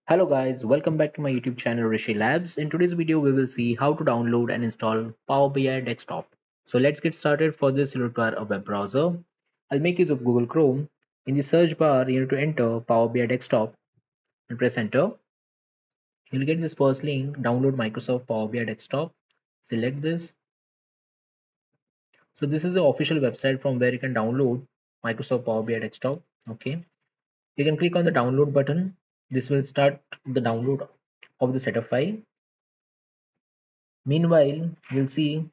Hello guys, welcome back to my YouTube channel Rishi Labs. In today's video, we will see how to download and install Power BI Desktop. So let's get started. For this, you'll require a web browser. I'll make use of Google Chrome. In the search bar, you need to enter Power BI Desktop and press enter. You'll get this first link, download Microsoft Power BI Desktop. Select this. So this is the official website from where you can download Microsoft Power BI Desktop. Okay. You can click on the download button. This will start the download of the setup file. Meanwhile, you'll see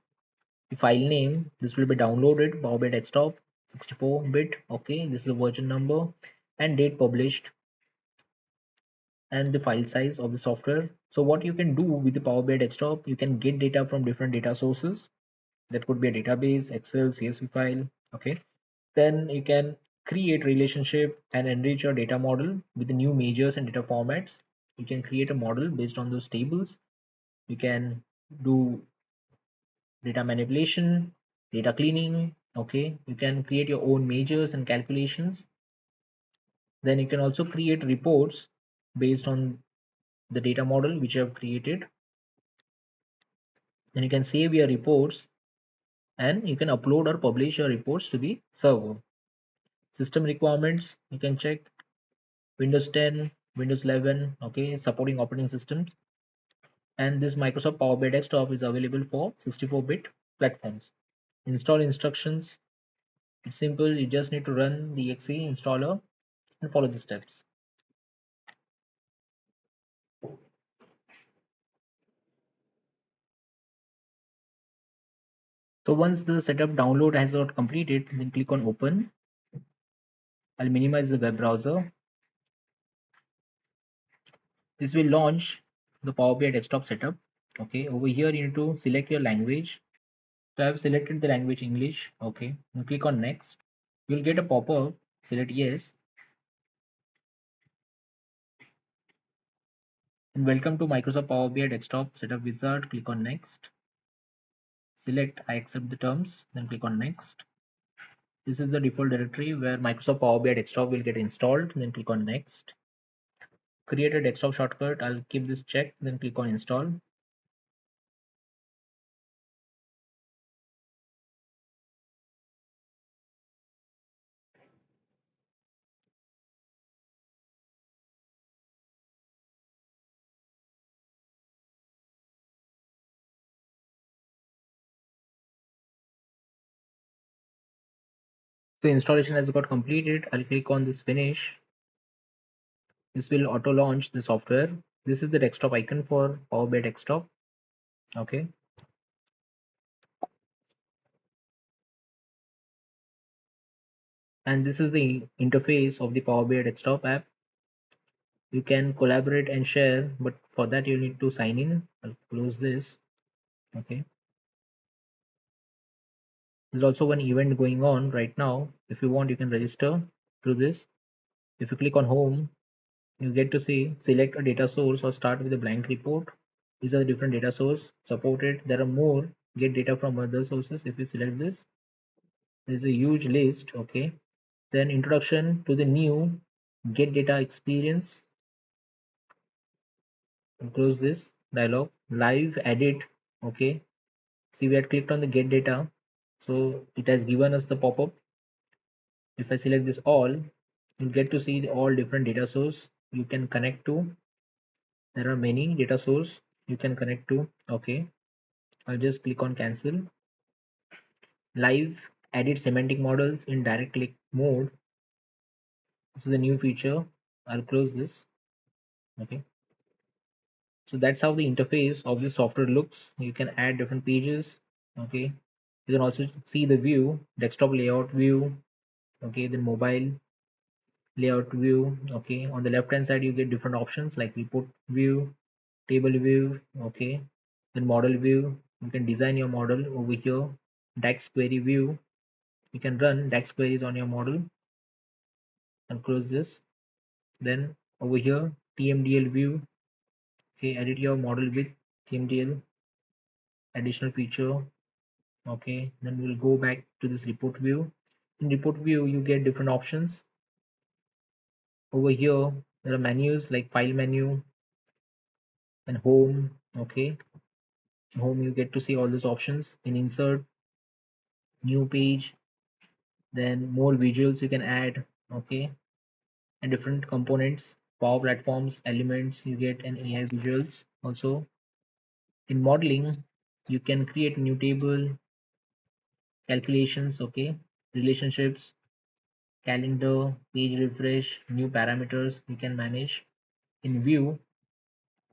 the file name. This will be downloaded Power BI Desktop 64-bit. Okay, this is a version number and date published and the file size of the software. So what you can do with the Power BI Desktop, you can get data from different data sources. That could be a database, Excel, CSV file. Okay, then you can create relationship and enrich your data model with the new measures and data formats. You can create a model based on those tables. You can do data manipulation, data cleaning. Okay, you can create your own measures and calculations. Then you can also create reports based on the data model which you have created. Then you can save your reports and you can upload or publish your reports to the server. System requirements, you can check Windows 10, Windows 11, okay, supporting operating systems. And this Microsoft Power BI Desktop is available for 64-bit platforms. Install instructions, it's simple, you just need to run the exe installer and follow the steps. So once the setup download has got completed, then click on open. I'll minimize the web browser. This will launch the Power BI desktop setup. Okay, over here you need to select your language. So I have selected the language English. Okay, and click on next. You'll get a pop-up. Select yes. And welcome to Microsoft Power BI desktop setup wizard. Click on next. Select I accept the terms. Then click on next. This is the default directory where Microsoft Power BI desktop will get installed. Then click on next. Create a desktop shortcut. I'll keep this checked. Then click on install. So installation has got completed. I'll click on this finish. This will auto launch the software. This is the desktop icon for Power BI desktop. Okay. And this is the interface of the Power BI desktop app. You can collaborate and share, but for that you need to sign in. I'll close this. Okay. There's also one event going on right now. If you want, you can register through this. If you click on home, you get to see select a data source or start with a blank report. These are the different data source supported. There are more, get data from other sources. If you select this, there's a huge list. Okay, then introduction to the new get data experience. And close this dialog. Live edit. Okay, see, we had clicked on the get data, so it has given us the pop-up. If I select this all, you get to see all different data source you can connect to. There are many data source you can connect to. Okay, I'll just click on cancel. Live edit semantic models in direct click mode. This is a new feature. I'll close this. Okay, so that's how the interface of this software looks. You can add different pages. Okay, you can also see the view, desktop layout view. Okay, then mobile layout view. Okay, on the left hand side you get different options like report view, table view. Okay, then model view. You can design your model over here. DAX query view, you can run DAX queries on your model. And close this. Then over here TMDL view. Okay, edit your model with TMDL, additional feature. Okay, then we'll go back to this report view. In report view you get different options. Over here There are menus like file menu and home. Okay, home, you get to see all those options. In insert, new page, then more visuals you can add. Okay, and different components, power platforms, elements, you get an AI visuals also. In modeling, you can create a new table, calculations, okay, relationships, calendar, page refresh, new parameters you can manage. In view,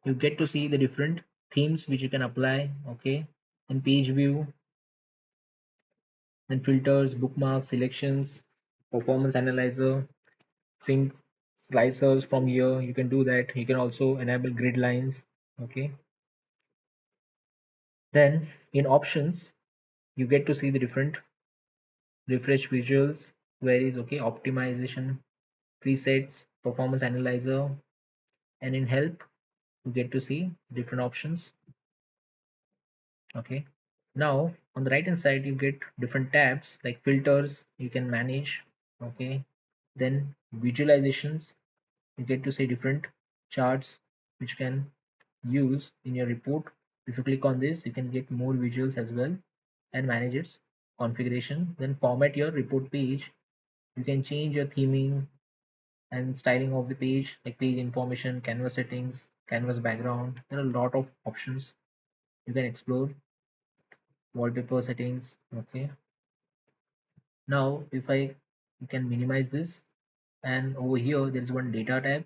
you get to see the different themes which you can apply. Okay, in page view, then filters, bookmarks, selections, performance analyzer, sync slicers. From here you can do that. You can also enable grid lines. Okay, then in options, you get to see the different refresh visuals, queries, okay, optimization, presets, performance analyzer, and in help you get to see different options. Okay, now on the right hand side you get different tabs like filters you can manage. Okay, then visualizations, you get to see different charts which can use in your report. If you click on this, you can get more visuals as well and manage its configuration. Then format your report page. You can change your theming and styling of the page, like page information, canvas settings, canvas background. There are a lot of options you can explore. Wallpaper settings. Okay, now if I you can minimize this, and over here there is one data tab.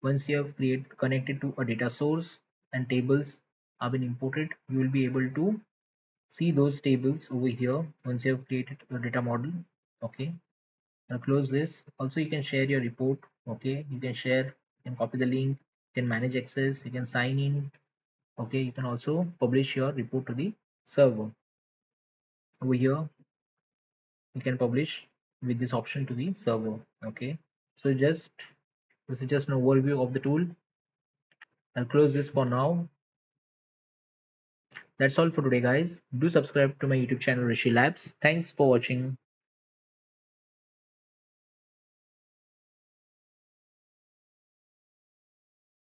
Once you have connected to a data source and tables have been imported, you will be able to see those tables over here once you have created a data model. Okay, now close this. Also you can share your report. Okay, you can share, you can copy the link, you can manage access, you can sign in. Okay, you can also publish your report to the server. Over here you can publish with this option to the server. Okay, so just this is just an overview of the tool. I'll close this for now. That's all for today, guys. Do subscribe to my YouTube channel, Rishi Labs. Thanks for watching.